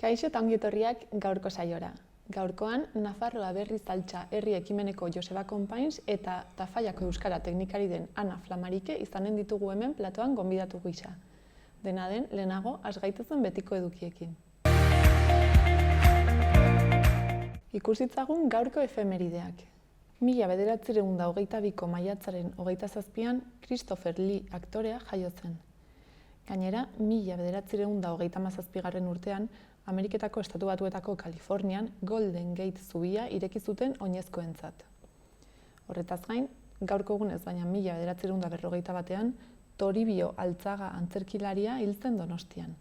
Kaixo eta ongi etorriak gaurko saiora. Gaurkoan, Nafarroa Berriz Altxa herri ekimeneko Joseba Konpains eta Tafallako Euskara teknikari den Ana Flamarike izanen ditugu hemen platoan gonbidatu gisa. Dena den, lehenago, has gaitezen betiko edukiekin. Ikusitzagun gaurko efemerideak. 1922ko maiatzaren 27an Christopher Lee aktorea jaio zen. Gainera, 1937 urtean, Ameriketako Estatu Batuetako Kalifornian Golden Gate zubia ireki zuten oinezkoentzat. Horretaz gain, gaurko egunez baina 1941ean Toribio Altzaga antzerkilaria hil zen Donostian.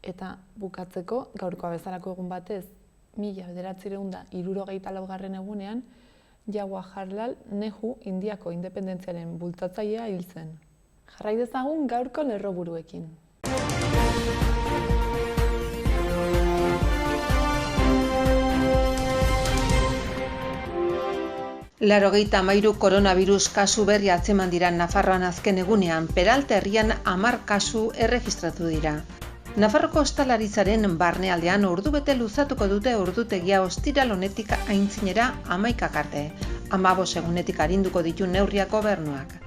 Eta bukatzeko, gaurkoa bezalako egun batez, 1964 egunean, Jawaharlal Nehru Indiako independentziaren bultzatzailea hil zen. Jarrai dezagun gaurko lerroburuekin. Laurogeita hamairu koronavirus kasu berri atzeman dira Nafarroan azken egunean, Peralta herrian 10 kasu erregistratu dira. Nafarroko ostalaritzaren barnealdean ordubete luzatuko dute ordutegia ostiral honetik aintzinera 11 arte. 15 egunetik arinduko ditu neurriak gobernuak.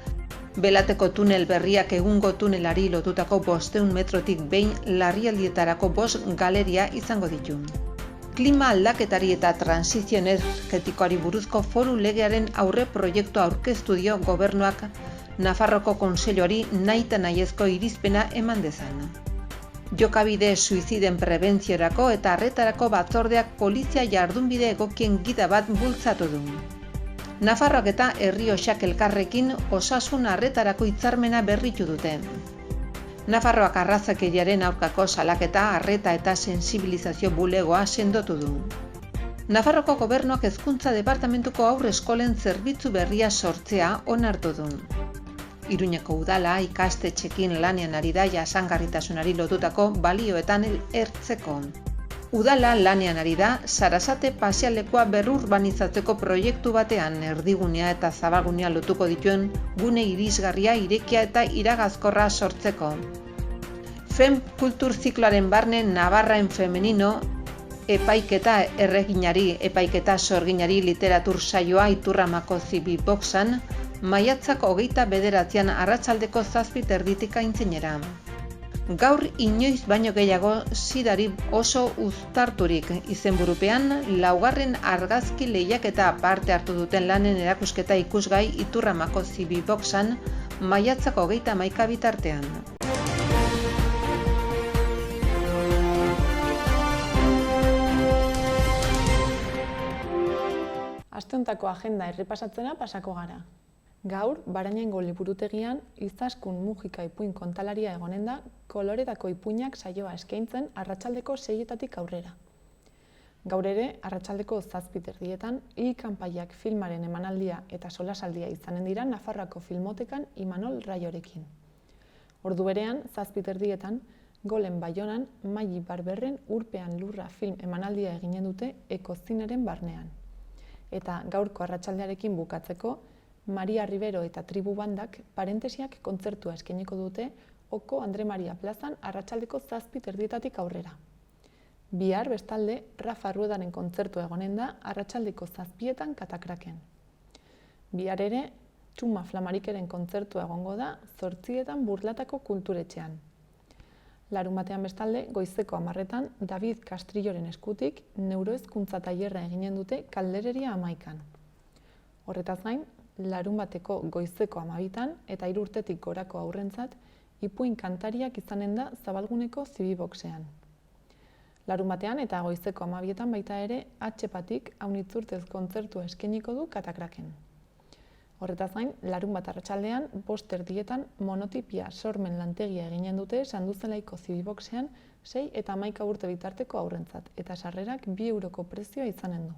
Belateko tunel berriak egungo tunelari lotutako 500 metrotik behin larrialdietarako 5 galeria izango ditu. Klima aldaketari eta transizio energetikoari buruzko foru legearen aurre proiektua aurkeztu dio gobernuak Nafarroko Kontseiluari nahita nahiezko irizpena eman dezan. Jokabide suiziden prebentziorako eta arretarako batzordeak polizia jardunbide egokien gida bat bultzatu du. Nafarroak eta Errioxak elkarrekin osasun arretarako hitzarmena berritu dute. Nafarroak arrazakeriaren aurkako salaketa, arreta eta sensibilizazio bulegoa sendotu du. Nafarroko gobernuak hezkuntza departamentuko haurreskolen zerbitzu berria sortzea onartu du. Iruñeko udala ikastetxeekin lanean ari da jasangarritasunari lotutako balioetan ertzeko. Udala lanean ari da Sarasate pasealekua berrurbanizatzeko proiektu batean erdigunea eta zabalgunea lotuko dituen gune irisgarria, irekia eta iragazkorra sortzeko. Fem kultur zikloaren barne Navarraen femenino epaiketa erreginari, epaiketa sorginari literatur saioa Iturramako Zibiboxan maiatzak 29an arratsaldeko 7:30 aintzinera. Gaur inoiz baino gehiago sidari oso uztarturik izenburupean 4. argazki lehiaketa parte hartu duten lanen erakusketa ikusgai Iturramako Zibiboxan maiatzak 31 bitartean. Aste hontako agenda errepasatzera pasako gara. Gaur, Barañaingo liburutegian, Izaskun Mujika ipuin kontalaria egonen da koloretako ipuinak saioa eskaintzen arratsaldeko 6etatik aurrera. Gaur ere, arratsaldeko 7:30etan, kanpaiak filmaren emanaldia eta solasaldia izanen dira Nafarroako Filmotekan Imanol Raiorekin. Ordu berean, 7:30etan, Golen Baionan, Maili Barberren Urpean Lurra film emanaldia eginen dute Ekozineren barnean. Eta gaurko arratsaldearekin bukatzeko, Maria Rivero eta Tribu Bandak parentesiak kontzertua eskainiko dute Oko Andre Maria plazan arratsaldeko 7:30etatik aurrera. Bihar bestalde, Rafa Ruedaren kontzertua egonen da arratsaldeko 7etan Katakraken. Bihar ere, Txuma Flamarikeren kontzertua egongo da 8etan Burlatako kulturetxean. Larunbatean bestalde, goizeko 10etan David Castrilloren eskutik neurohezkuntza tailerra eginen dute Kaldereria 11an. Horretaz gain, larunbateko goizeko 12etan eta 3 urtetik gorako haurrentzat ipuin kantariak izanen da Zabalguneko Zibiboxean. Larunbatean eta goizeko 12etan baita ere Atxepatik Aunitzurtez kontzertua eskainiko du Katakraken. Horretaz gain, larunbat arratsaldean 5:30etan Monotipia sormen lantegia eginen dute Sanduzelaiko Zibiboxean 6 eta 11 urte bitarteko haurrentzat eta sarrerak 2 euroko prezioa izanen du.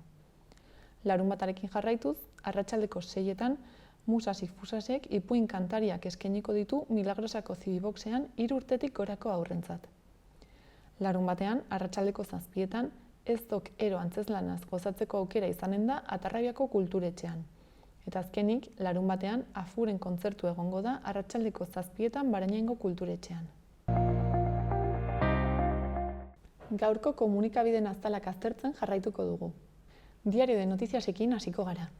Larunbatarekin jarraituz, arratsaldeko 6etan Musasik Fusasek ipuin kantariak eskainiko ditu Milagrosako Zibiboxean 3 urtetik gorako haurrentzat. Larunbatean, arratsaldeko 7etan Ezdok ero antzezlanaz gozatzeko aukera izanen da Atarrabiako kulturetxean. Eta azkenik, larunbatean Afuren kontzertu egongo da arratsaldeko 7etan Barañaingo kulturetxean. Gaurko komunikabideen azalak aztertzen jarraituko dugu. Diario de Notiziasekin hasiko gara.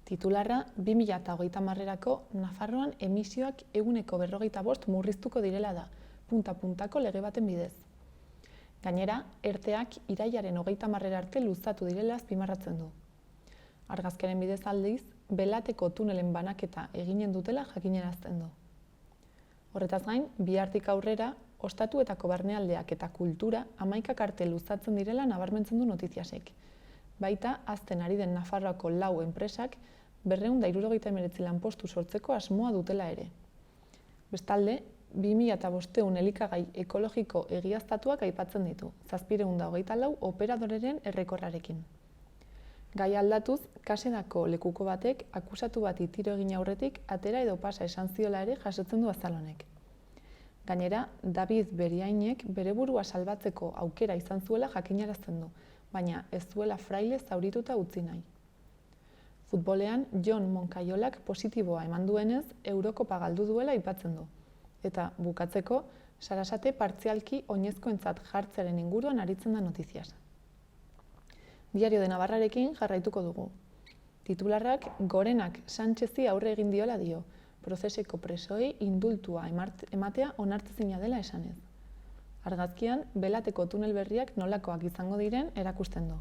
Titularra 2030erako Nafarroan emisioak 145 murriztuko direla da, punta-puntako lege baten bidez. Gainera, ERTEak irailaren 30 arte luzatu direla azpimarratzen du. Argazkiaren bidez aldiz, Belateko tunelen banaketa eginen dutela jakinarazten du. Horretaz gain, bihartik aurrera, ostatuetako barnealdeak eta kultura 11 arte luzatzen direla nabarmentzen du Notiziasek. Baita, hazten ari den Nafarroako 4 enpresak 269 lanpostu sortzeko asmoa dutela ere. Bestalde, 2500 elikagai ekologiko egiaztatuak aipatzen ditu, 724 operadoreren errekorrarekin. Gai aldatuz, kasedako lekuko batek akusatu bati tiro egin aurretik atera edo pasa esan ziola ere jasotzen du azalonek. Gainera, David Beriainek bere burua salbatzeko aukera izan zuela jakinarazten du, baina ez zuela fraile zaurituta utzi nahi. Futbolean, Jon Moncayolak positiboa eman duenez, Eurokopa galdu duela aipatzen du. Eta bukatzeko, Sarasate partzialki oinezkoentzat jartzearen inguruan aritzen da Notizias. Diario de Navarrarekin jarraituko dugu. Titularrak Gorenak Sánchezi aurre egin diola dio, prozeseko presoei indultua ematea onartezina dela esanez. Argazkian, Belateko tunel berriak nolakoak izango diren erakusten du.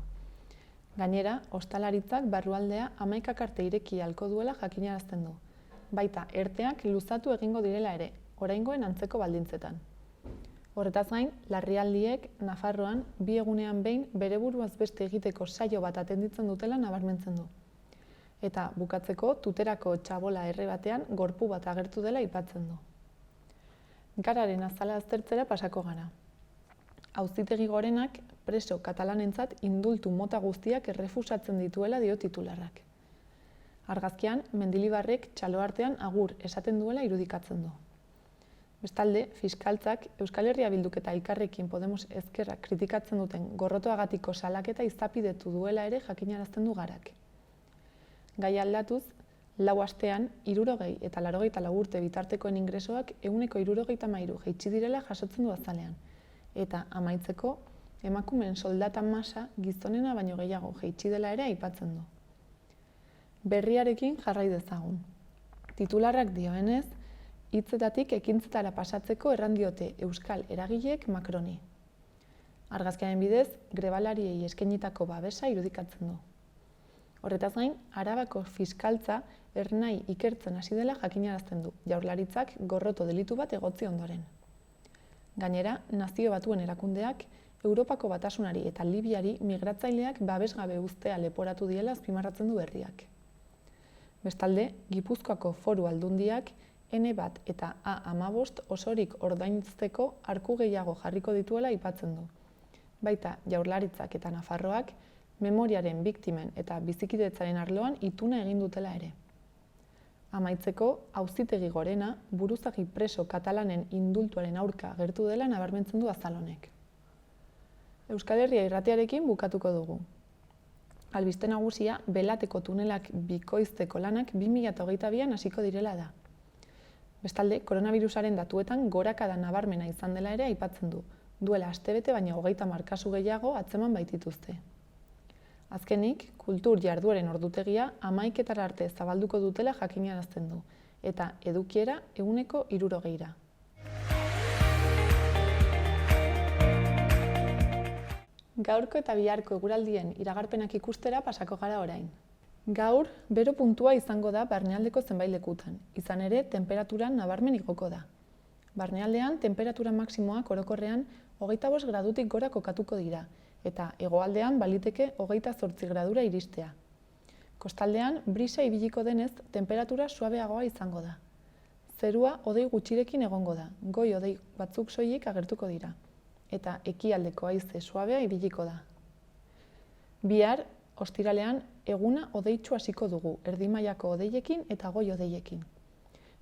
Gainera, ostalaritzak barrualdea 11 arte ireki ahalko duela jakinarazten du. Baita, ERTEak luzatu egingo direla ere, oraingoen antzeko baldintzetan. Horretaz gain, larrialdiek Nafarroan 2 egunean behin bere buruaz beste egiteko saio bat atenditzen dutela nabarmentzen du. Eta bukatzeko tuterako txabola erre batean gorpu bat agertu dela aipatzen du. Gararen azala aztertzera pasako gara. Auzitegi Gorenak preso katalanentzat indultu mota guztiak errefusatzen dituela dio titularrak. Argazkian, Mendilibarrek txalo artean agur esaten duela irudikatzen du. Bestalde, fiskaltzak Euskal Herria Bilduk eta Elkarrekin Podemos ezkerrak kritikatzen duten gorrotoagatiko salaketa izapidetu duela ere jakinarazten du Garak. Gai aldatuz, 4 astean 60 eta 84 urte bitartekoen ingresoak 173 jaitsi direla jasotzen du azalean. Eta amaitzeko, emakumeen soldata masa gizonena baino gehiago jaitsi dela ere aipatzen du. Berriarekin jarrai dezagun. Titularrak dioenez, hitzetatik ekintzetara pasatzeko erran diote Euskal eragilek Macroni. Argazkiaren bidez, grebalariei eskainitako babesa irudikatzen du. Horretaz gain, Arabako fiskaltza ernai ikertzen hasi dela jakinarazten du, Jaurlaritzak gorroto delitu bat egotzi ondoren. Gainera, Nazio Batuen erakundeak Europako Batasunari eta Libiari migratzaileak babesgabe uztea leporatu diela azpimarratzen du Berriak. Bestalde, Gipuzkoako Foru Aldundiak N1 eta A15 osorik ordaintzeko arku gehiago jarriko dituela aipatzen du. Baita Jaurlaritzak eta Nafarroak memoriaren biktimen eta bizikidetzaren arloan ituna egin dutela ere. Amaitzeko, Auzitegi Gorena buruzagi preso katalanen indultuaren aurka gertu dela nabarmentzen du azalonek. Euskal Herria irratiarekin bukatuko dugu. Albiste nagusia, Belateko tunelak bikoizteko lanak 2022an hasiko direla da. Bestalde, koronavirusaren datuetan gorakada nabarmena izan dela ere aipatzen du. Duela astebete baina 30 kasu gehiago atzeman baitituzte. Azkenik, kultur jardueren ordutegia 11 arte zabalduko dutela jakinarazten du, eta edukiera 160. Gaurko eta biharko eguraldien iragarpenak ikustera pasako gara orain. Gaur, bero puntua izango da barnealdeko zenbait lekutan, izan ere temperaturan nabarmen igoko da. Barnealdean, temperatura maksimoak orokorrean 25 gradutik gora kokatuko dira, eta hegoaldean baliteke 28 gradura iristea. Kostaldean, brisa ibiliko denez, temperatura suabeagoa izango da. Zerua hodei gutxirekin egongo da, goi hodei batzuk soilik agertuko dira, eta ekialdeko haize suabea ibiliko da. Bihar, ostiralean, eguna hodeitsu hasiko dugu, erdi mailako hodeiekin eta goi hodeiekin.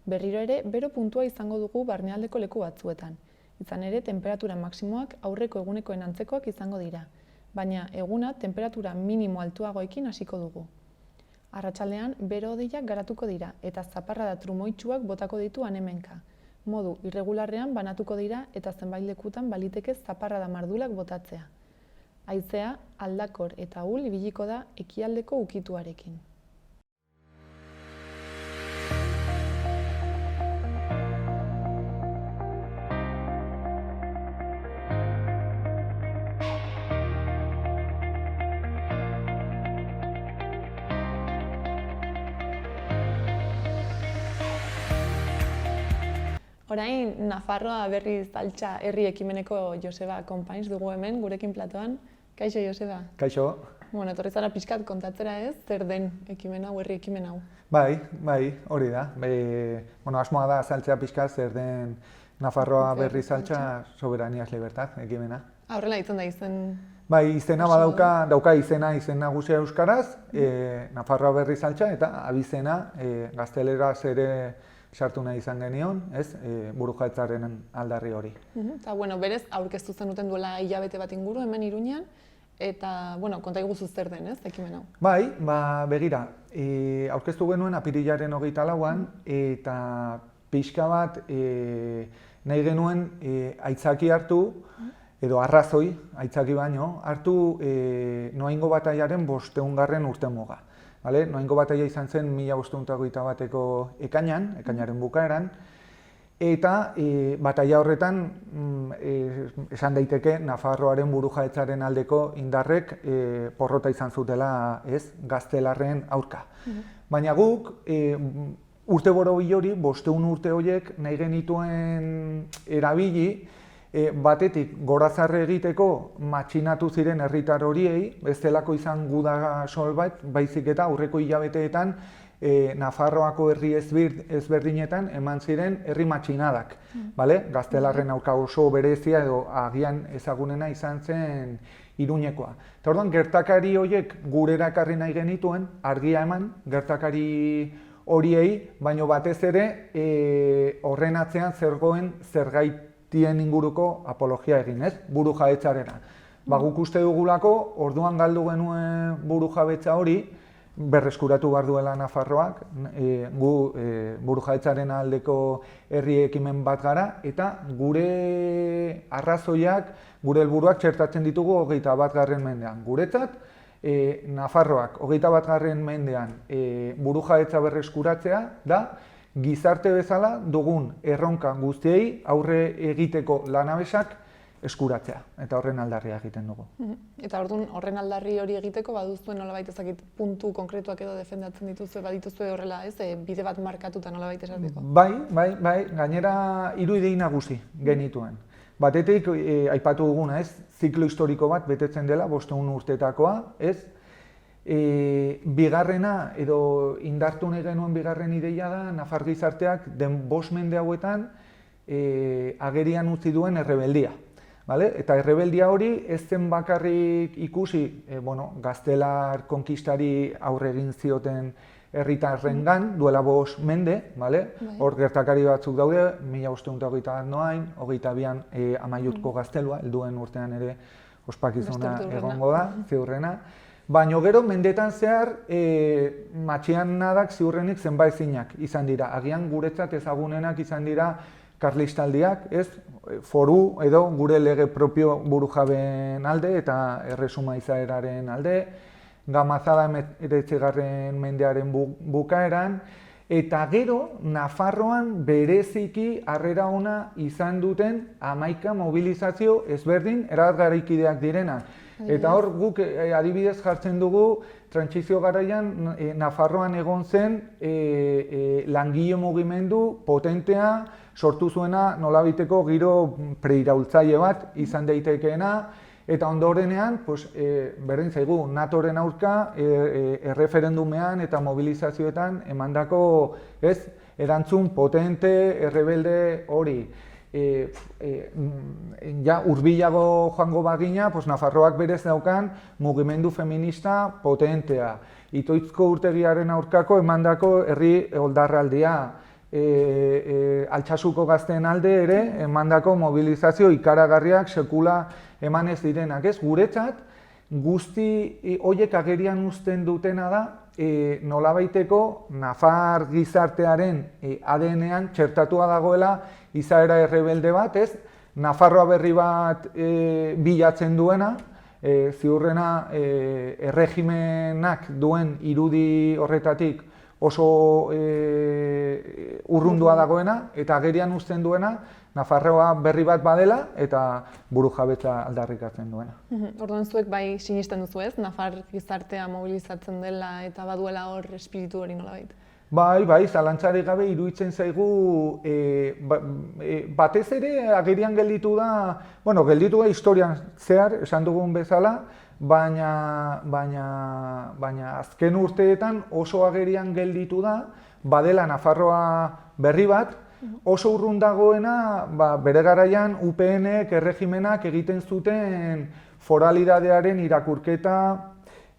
Berriro ere, bero puntua izango dugu barnealdeko leku batzuetan, izan ere temperatura maksimoak aurreko egunekoen antzekoak izango dira, baina eguna temperatura minimo altuagoekin hasiko dugu. Arratsaldean bero hodeiak garatuko dira eta zaparrada trumoitsuak botako ditu han-hemenka, Modu irregularrean banatuko dira eta zenbait lekutan baliteke zaparrada mardulak botatzea. Haizea aldakor eta ahul ibiliko da ekialdeko ukituarekin. Orain, Nafarroa berriz altxa herri ekimeneko Joseba Konpains dugu hemen, gurekin platoan. Kaixo, Joseba? Kaixo. Bueno, etorri zara pixkat kontatzera ez, zer den ekimen hau, herri ekimen hau? Bai, hori da. Asmoa da azaltzea pixkat zer den Nafarroa berriz altxa Soberaniaz Libertad ekimena. Horrela ditzen da izen... Bai, izena dauka izen nagusia euskaraz, Nafarroa berriz altxa eta abizena gazteleraz ere sartu nahi izan genion, burujabetzaren aldarri hori. Eta, berez, aurkeztu zenuten duela hilabete bat inguru hemen Iruñean, eta, konta iguzu zer den, ekimen hau? Bai, begira, aurkeztu genuen apirilaren 24an, eta pixka bat nahi genuen aitzaki hartu, edo arrazoi, aitzaki baino, hartu Noaingo Batailaren 500. urtemuga. Noaingo bataila izan zen 1521eko ekainaren bukaeran, eta bataila horretan esan daiteke Nafarroaren burujabetzaren aldeko indarrek porrota izan zutela gaztelarren aurka. Baina guk urte borobil hori, 500 urte horiek nahi genituen erabili, batetik gorazarre egiteko matxinatu ziren herritar horiei, ez delako izan guda sol bat, baizik eta aurreko hilabeteetan Nafarroako herri ezberdinetan eman ziren herri matxinadak. Gaztelarren aurka oso berezia edo agian ezagunena izan zen Iruñekoa. Eta orduan, gertakari horiek gurera ekarri nahi genituen, argia eman, gertakari horiei, baino batez ere horren atzean zergoen zergaitien inguruko apologia egin, burujabetzarena. Guk uste dugulako, orduan galdu genuen burujabetza hori, berreskuratu behar duela Nafarroak, gu burujabetzaren aldeko herri ekimen bat gara, eta gure arrazoiak, gure helburuak txertatzen ditugu 21. mendean. Guretzat, Nafarroak 21. mendean burujabetza berreskuratzea da, gizarte bezala dugun erronka guztiei aurre egiteko lanabesak eskuratzea, eta horren aldarria egiten dugu. Eta orduan horren aldarri hori egiteko baduzuen nolabait ezakit puntu konkretuak edo defendatzen dituzue, badituzue horrela bide bat markatuta nolabait esateko? Bai, gainera 3 idei nagusi genituen. Batetik, aipatu duguna, ziklo historiko bat betetzen dela, 500 urtetakoa, bigarrena edo indartu nahi genuen bigarren ideia da Nafar gizarteak den 5 mende hauetan agerian utzi duen errebeldia. Eta errebeldia hori ez zen bakarrik ikusi gaztelar konkistari aurre egin zioten herritarrengan duela 5 mende, hor gertakari batzuk daude, 1521 Noain, 22an Amaiurko gaztelua, helduen urtean ere ospakizuna egongo da, ziurrena. Baina gero, mendetan zehar, matxianadak ziurrenik zenbaezinak izan dira. Agian guretzat ezagunenak izan dira karlistaldiak, foru edo gure lege propio burujabeen alde eta erresuma izaeraren alde, Gamazada 19. mendearen bukaeran, eta gero, Nafarroan bereziki harrera ona izan duten 11 mobilizazio ezberdin erabatgaraikideak direnak. Eta hor guk adibidez jartzen dugu, trantsizio garaian Nafarroan egon zen langile mugimendu potentea sortu zuena nolabiteko giro preiraultzaile bat izan daitekeena, eta ondorenean, berdin zaigu, NATOren aurka erreferendumean eta mobilizazioetan emandako erantzun potente, errebelde hori. Hurbilago joango bagina, Nafarroak berez daukan mugimendu feminista potentea. Itoizko urtegiaren aurkako emandako herri oldarraldia. Altsasuko gazteen alde ere emandako mobilizazio ikaragarriak sekula eman ez direnak. Guretzat, guzti horiek agerian uzten dutena da nolabaiteko Nafar gizartearen ADN-ean txertatua dagoela izaera errebelde bat, ez? Nafarroa berri bat bilatzen duena, ziurrena erregimenak duen irudi horretatik oso urrundua dagoena, eta agerian uzten duena, Nafarroa berri bat badela eta burujabetza aldarrikatzen duena. Orduan zuek bai sinisten duzu ez, Nafar gizartea mobilizatzen dela eta baduela hor espiritu hori nolabait? Bai, zalantzarik gabe iruditzen zaigu, batez ere agerian gelditu da historian zehar, esan dugun bezala, baina azken urteetan oso agerian gelditu da, badela Nafarroa berri bat, oso urrun dagoena, bere garaian UPNek, erregimenak egiten zuten foralidadearen irakurketa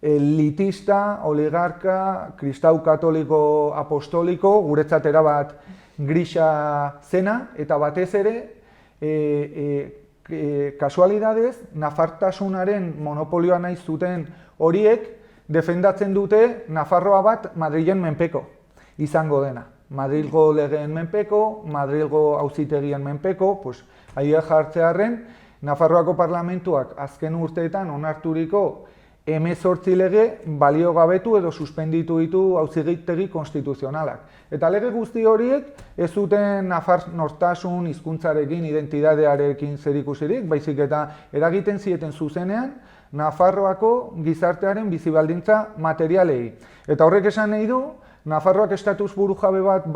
elitista, oligarka, kristau katoliko apostoliko, guretzat erabat grisa zena, eta batez ere, kasualidadez, nafartasunaren monopolioa nahi zuten horiek defendatzen dute Nafarroa bat Madrilen menpeko izango dena. Madrilgo legeen menpeko, Madrilgo auzitegian menpeko, aia jartzearren, Nafarroako parlamentuak azken urteetan onarturiko 18 lege baliogabetu edo suspenditu ditu auzitegi konstituzionalak. Eta lege guzti horiek ez zuten Nafar nortasun, hizkuntzarekin, identitatearekin zerikusirik, baizik eta eragiten zieten zuzenean Nafarroako gizartearen bizibaldintza materialei. Eta horrek esan nahi du, Nafarroak estatus burujabe bat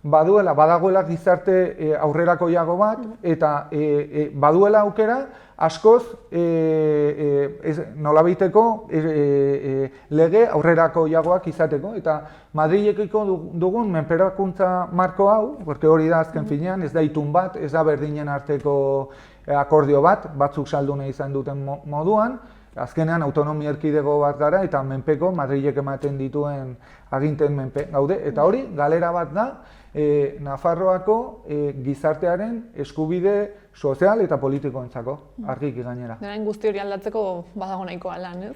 badagoela gizarte aurrerakoiago bat, eta baduela aukera askoz nolabaiteko lege aurrerakoiagoak izateko. Eta Madrilekiko dugun menperakuntza marko hau, porque hori da azken finean, ez da itun bat, ez da berdinen arteko akordio bat, batzuk saldu nahi izan duten moduan, azkenean autonomia erkidego bat gara eta menpeko Madrilek ematen dituen aginten menpe gaude. Eta hori, galera bat da, Nafarroako gizartearen eskubide sozial eta politikoentzako, argiki gainera. Derain guzti hori aldatzeko badago nahikoa lan, ez?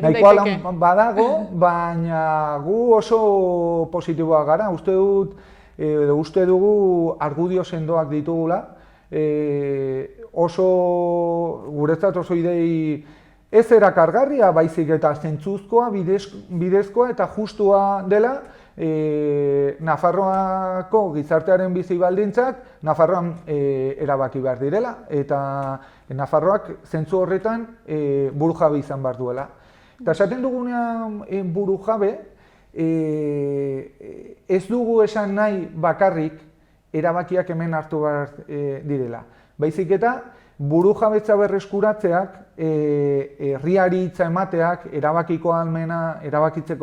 Nahikoa lan badago, baina gu oso positiboak gara. Uste dugu argudio sendoak ditugula, guretzat oso idei ez erakargarria, baizik eta zentzuzkoa, bidezkoa eta justua dela Nafarroako gizartearen bizi baldintzak Nafarroan erabaki behar direla, eta Nafarroak zentzu horretan burujabe izan behar duela. Eta esaten dugunean burujabe, ez dugu esan nahi bakarrik erabakiak hemen hartu behar direla. Baizik eta burujabetza berreskuratzeak, herriari hitza emateak, erabakitzeko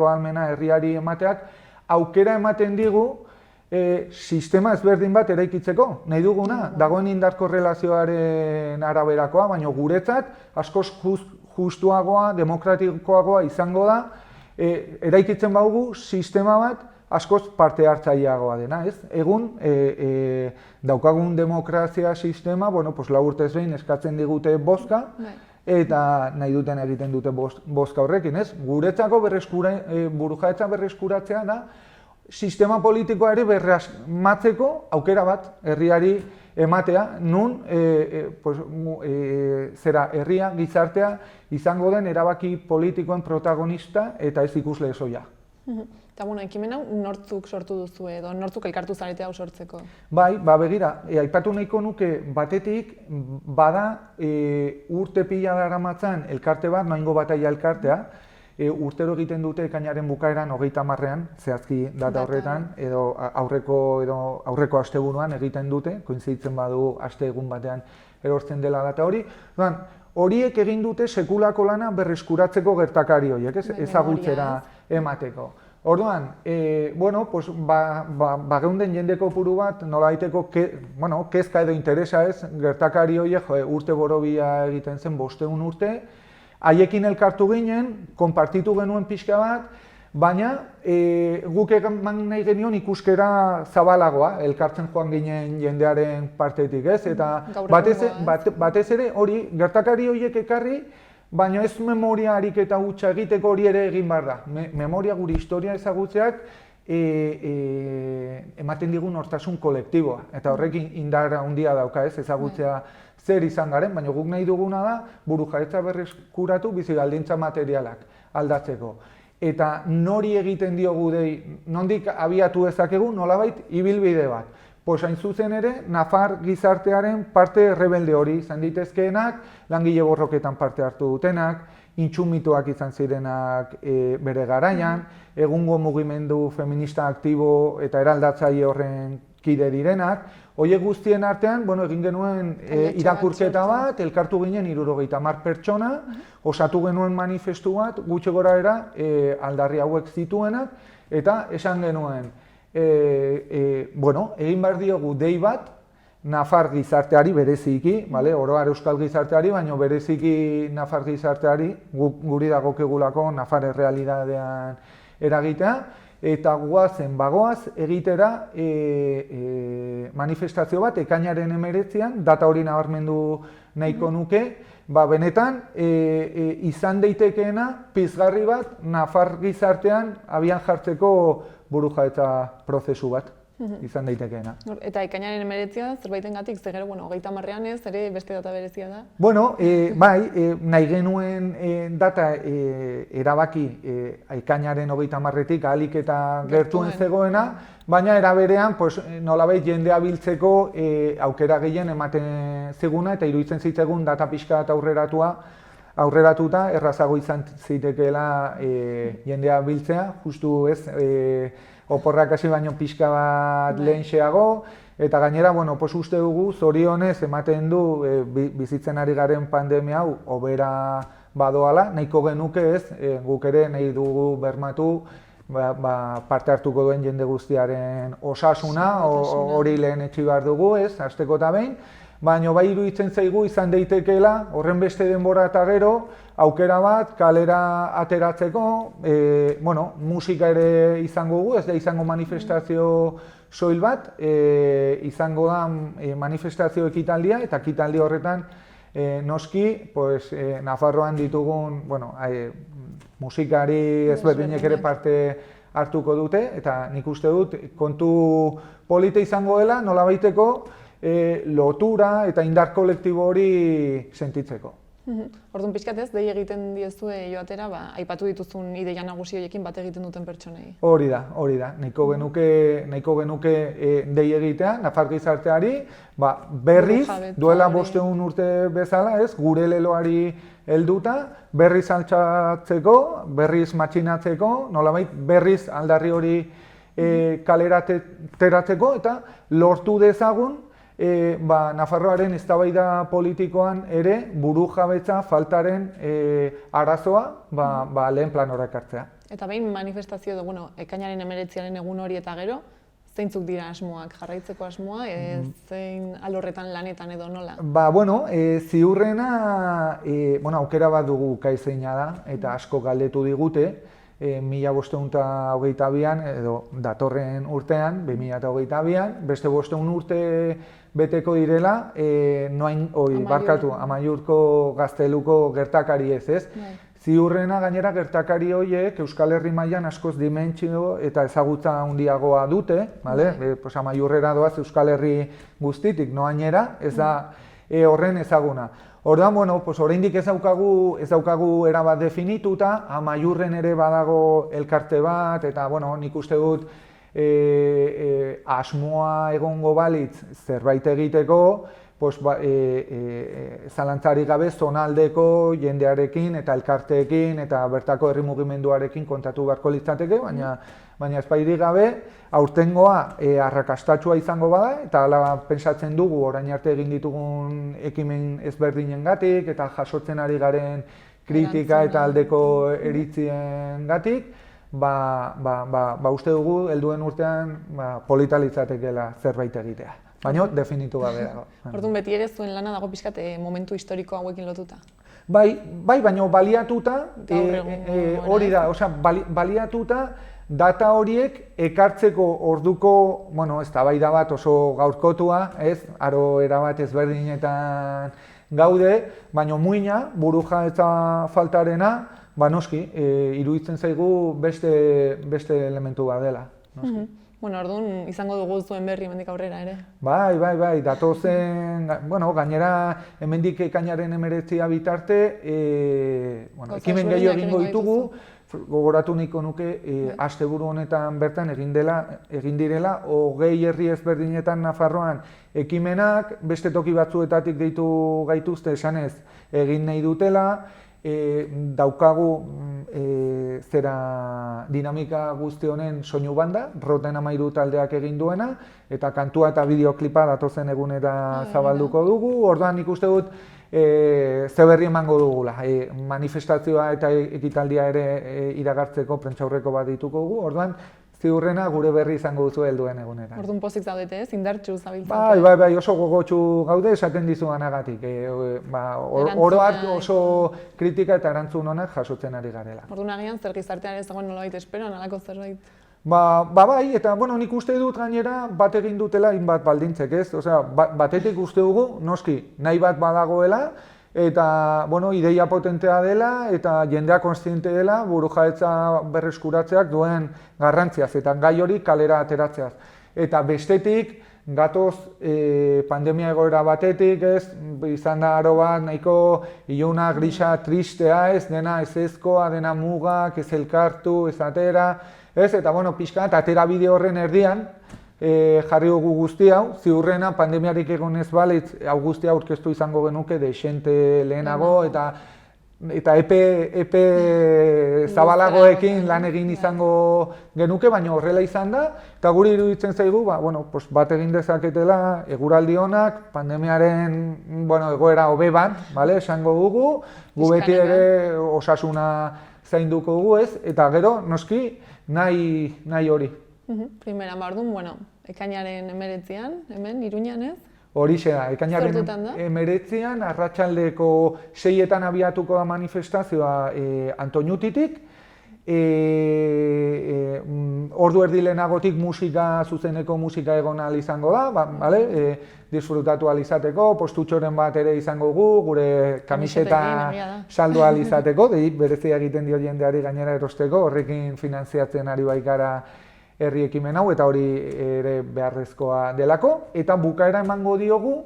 ahalmena herriari emateak, aukera ematen digu sistema ezberdin bat eraikitzeko. Nahi duguna, dagoen indar korrelazioaren araberakoa, baina guretzat askoz justuagoa, demokratikoagoa izango da, eraikitzen badugu sistema bat askoz parte hartzaileagoa dena, ez? Egun, daukagun demokrazia sistema, lau urtez behin eskatzen digute bozka, eta nahi duten egiten dute bozka horrekin, ez? Guretzako burujabetza berreskuratzea da, sistema politikoa ere berrasmatzeko aukera bat herriari ematea, nun herria, gizartea, izango den erabaki politikoen protagonista eta ez ikusle soila. Eta ekimen hau nortzuk sortu duzu edo nortzuk elkartu zarete hau sortzeko? Bai, begira, aipatu nahiko nuke batetik bada urte pila daramatzan elkarte bat, Noaingo Bataila elkartea, urtero egiten dute ekainaren bukaeran 30ean, zehazki data horretan, edo aurreko asteburuan egiten dute, koinziditzen badu aste egun batean erortzen dela data hori. Horiek egin dute sekulako lana berreskuratzeko gertakari horiek, ezagutzera emateko. Orduan, bageunden jende kopuru bat, nolabaiteko kezka edo interesa ez, gertakari horiek urte borobila egiten zen 500 urte, haiekin elkartu ginen, konpartitu genuen pixka bat, baina guk eman nahi genion ikuskera zabalagoa, elkartzen joan ginen jendearen partetik, ez? Eta batez ere hori, gertakari horiek ekarri, baina ez memoria ariketa hutsa egiteko hori ere egin behar da. Memoria gure historia ezagutzeak ematen digun hortasun kolektiboa, eta horrekin indar handia dauka, ez, ezagutzea zer izan garen, baina guk nahi duguna da burujabetza berreskuratu bizi baldintza materialak aldatzeko. Eta nori egiten diogu dei, nondik abiatu dezakegu, nolabait ibilbide bat. Pues hain zuzen ere, nafar gizartearen parte rebelde hori izan ditezkeenak, langile borroketan parte hartu dutenak, intxumituak izan zirenak bere garaian, egungo mugimendu feminista aktibo eta eraldatzaile horren kide direnak, horiek guztien artean, egin genuen irakurketa bat, elkartu ginen 70 pertsona, osatu genuen manifestu bat, gutxi gorabehera aldarri hauek zituenak, eta esan genuen, egin behar diogu dei bat, nafar gizarteari bereziki, oro har euskal gizarteari, baina bereziki nafar gizarteari, guri dagokigulako nafar errealidadean eragitea, eta bagoaz egitera manifestazio bat ekainaren 19an, data hori nabarmendu nahiko nuke, benetan izan daitekeena pizgarri bat nafar gizartean abian jartzeko burujabetza prozesu bat izan daitekeena. Eta ekainaren 19a zerbaitengatik, ze gero, 30ean ez, ere beste data berezia da? Nahi genuen data erabaki ekainaren 30etik ahalik eta gertuen zegoena, baina era berean nolabait jendea biltzeko aukera gehien ematen ziguna eta iruditzen zitzegun data pixka eta aurreratuta errazago izan zitekeela jendea biltzea, justu ez, oporrak hasi baino pixka bat lehenxeago, eta gainera, uste dugu, zorionez ematen du bizitzen ari garen pandemia hau hobera badoala, nahiko genuke ez, guk ere nahi dugu bermatu parte hartuko duen jende guztiaren osasuna, hori lehen etxi behar dugu ez, hasteko eta behin, baina bai iruditzen zaigu izan daitekeela, horren beste denbora eta gero, aukera bat kalera ateratzeko, musika ere izango gu, ez da izango manifestazio soil bat, izango da manifestazio ekitaldia, eta ekitaldi horretan noski, Nafarroan ditugun, musikari ezberdinek ere parte hartuko dute, eta nik uste dut kontu polita izango dela, nolabaiteko lotura eta indar kolektibo hori sentitzeko. Orduan pixkat ez, dei egiten diezue joatera, aipatu dituzun ideia nagusi horiekin bat egiten duten pertsonei. Hori da. Nahiko genuke dei egitea, nafar gizarteari, berriz, duela 500 urte bezala, ez, gure leloari helduta, berriz altxatzeko, berriz matxinatzeko, nolabait berriz aldarri hori kalera teratzeko, eta lortu dezagun, Nafarroaren eztabaida politikoan ere burujabetza faltaren arazoa lehen planora ekartzea. Eta behin manifestazio edo, ekainaren 19aren egun hori eta gero, zeintzuk dira asmoak, jarraitzeko asmoa, zein alorretan lanetan edo nola? Ziurrena, aukera bat dugu kaizeina da, eta asko galdetu digute, 1522an edo datorren urtean, 2022an, beste 500 urte beteko direla, Amaiurko Gazteluko gertakari ez. Ziurrena gainera gertakari horiek Euskal Herri mailan askoz dimentsio eta ezagutza handiagoa dute, Amaiurrera doaz Euskal Herri guztitik, noainera, ez da horren ezaguna. Orduan, oraindik ez daukagu erabat definituta, Amaiurren ere badago elkarte bat, eta nik uste dut asmoa egongo balitz zerbait egiteko, zalantzarik gabe zonaldeko jendearekin eta elkarteekin eta bertako herri mugimenduarekin kontatu beharko litzateke, baina ezpairik gabe aurtengoa arrakastatsua izango bada, eta hala pentsatzen dugu orain arte egin ditugun ekimen ezberdinengatik eta jasotzen ari garen kritika eta aldeko iritziengatik, uste dugu helduen urtean polita litzatekeela zerbait egitea. Baina definitu gabe dago. Orduan beti ere zuen lana dago pixkat momentu historiko hauekin lotuta? Bai, baina baliatuta, hori da, baliatuta data horiek ekartzeko orduko, eztabaida bat oso gaurkotua, ez, aro erabat ezberdinetan gaude, baina muina, burujabetza faltarena, noski, iruditzen zaigu beste elementu bat dela. Bueno, orduan izango dugu zuen berri hemendik aurrera ere. Bai, datozen, gainera hemendik ekainaren 19 bitarte, ekimen gehiago egingo ditugu, gogoratu nahiko nuke, asteburu honetan bertan egin direla, 20 herri ezberdinetan Nafarroan ekimenak, beste toki batzuetatik deitu gaituzte esanez egin nahi dutela, daukagu dinamika guzti honen soinu banda, Roten 13 taldeak egin duena, eta kantua eta bideoklipa datozen egunera zabalduko dugu, orduan nik uste dut ze berri emango dugula. Manifestazioa eta ekitaldia ere iragartzeko prentsaurreko bat dituko dugu, orduan ziurrena gure berri izango duzu helduen egunera. Orduan pozik zaudete, indartsu zabiltzate. Bai, oso gogotsu gaude esaten dizudanagatik. Oro har oso kritika eta erantzun onak jasotzen ari garela. Orduan agian zer gizartean ez dagoen nolabait esperoan, alako zerbait? Bai, eta nik uste dut gainera bat egin dutela hainbat baldintzek, ez? Osea, batetik uste dugu, noski, nahi bat badagoela, eta, ideia potentea dela, eta jendea kontziente dela, burujabetza berreskuratzeak duen garrantziaz, eta gai hori kalera ateratzeaz. Eta bestetik, gatoz pandemia egoera batetik, ez, izan da aro bat, nahiko iluna, grisa, tristea, ez, dena ezezkoa, dena mugak, ez elkartu, ez atera, ez, eta, pixka, eta atera bide horren erdian, jarri dugu guzti hau, ziurrena pandemiarik egon ez balitz, hau guzti aurkeztu izango genuke dexente lehenago, eta epe zabalagoekin lan egin izango genuke, baina horrela izan da, eta guri iruditzen zaigu, bat egin dezaketela eguraldi onak, pandemiaren egoera hobe bat, esango dugu, gu beti ere osasuna zainduko dugu ez, eta gero, noski, nahi hori. Primera, orduan, ekainaren 19an, hemen, Iruñan ez? Horixe da, ekainaren 19an, arratsaldeko 6etan abiatuko da manifestazioa Antoñutitik, ordu erdi lehenagotik zuzeneko musika egon ahal izango da, disfrutatu ahal izateko, postutxoren bat ere izango gu, gure kamiseta saldu ahal izateko, berezia egiten dio jendeari gainera erosteko, horrekin finantziatzen ari baikara herri ekimen hau, eta hori ere beharrezkoa delako, eta bukaera emango diogu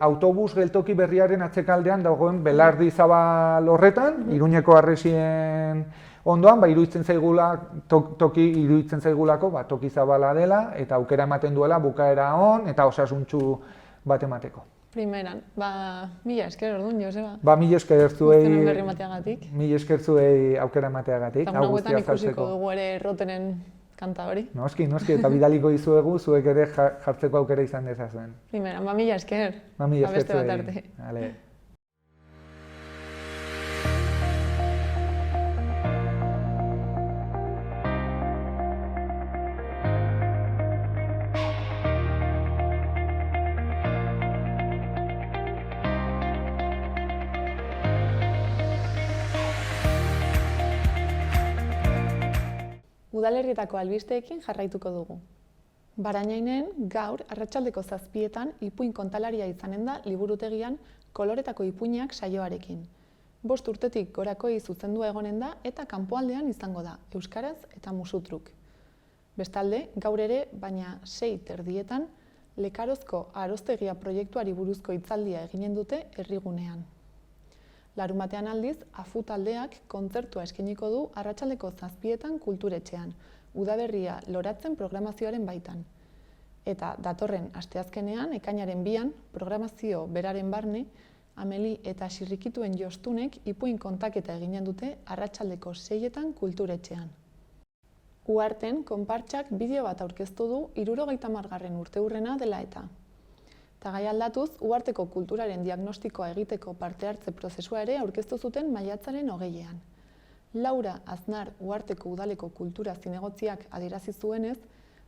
autobus geltoki berriaren atzekaldean dagoen Belardi Zabal horretan, Iruñeko harresien ondoan, iruditzen zaigulako toki zabala dela, eta aukera ematen duela bukaera on, eta osasuntsu bat emateko. Primeran, mila esker orduan, Joseba. Mila esker zuei. Guztien berri emateagatik. Mila esker zuei aukera emateagatik. Eta guetan ikusiko dugu ere Rotenen kanta hori. Noski, eta bidaliko dizuegu zuek ere jartzeko aukera izan dezazuen. Primeran, mila esker. Mila esker zuei. Beste bat arte. Udalerrietako albisteekin jarraituko dugu. Barainainen gaur arratsaldeko 7etan ipuin kontalaria izanen da liburutegian koloretako ipuinak saioarekin. 5 urtetik gorakoi zuzendua egonen da eta kanpoaldean izango da, euskaraz eta musutruk. Bestalde, gaur ere, baina 6:30 Lekarozko Aroztegia proiektuari buruzko hitzaldia eginen dute herrigunean. Larunbatean aldiz, AFU taldeak kontzertua eskainiko du arratsaldeko 7etan kulturetxean, udaberria loratzen programazioaren baitan. Eta datorren asteazkenean, ekainaren 2an, programazio beraren barne, Ameli eta Xirrikituen Jostunek ipuin kontaketa eginen dute arratsaldeko 6etan kulturetxean. Uharten, konpartsak bideo bat aurkeztu du 70. urteurrena dela eta. Eta gai aldatuz, Uharteko kulturaren diagnostikoa egiteko parte hartze prozesua ere aurkeztu zuten maiatzaren 20ean. Laura Aznar Uharteko udaleko kultura zinegotziak adierazi zuenez,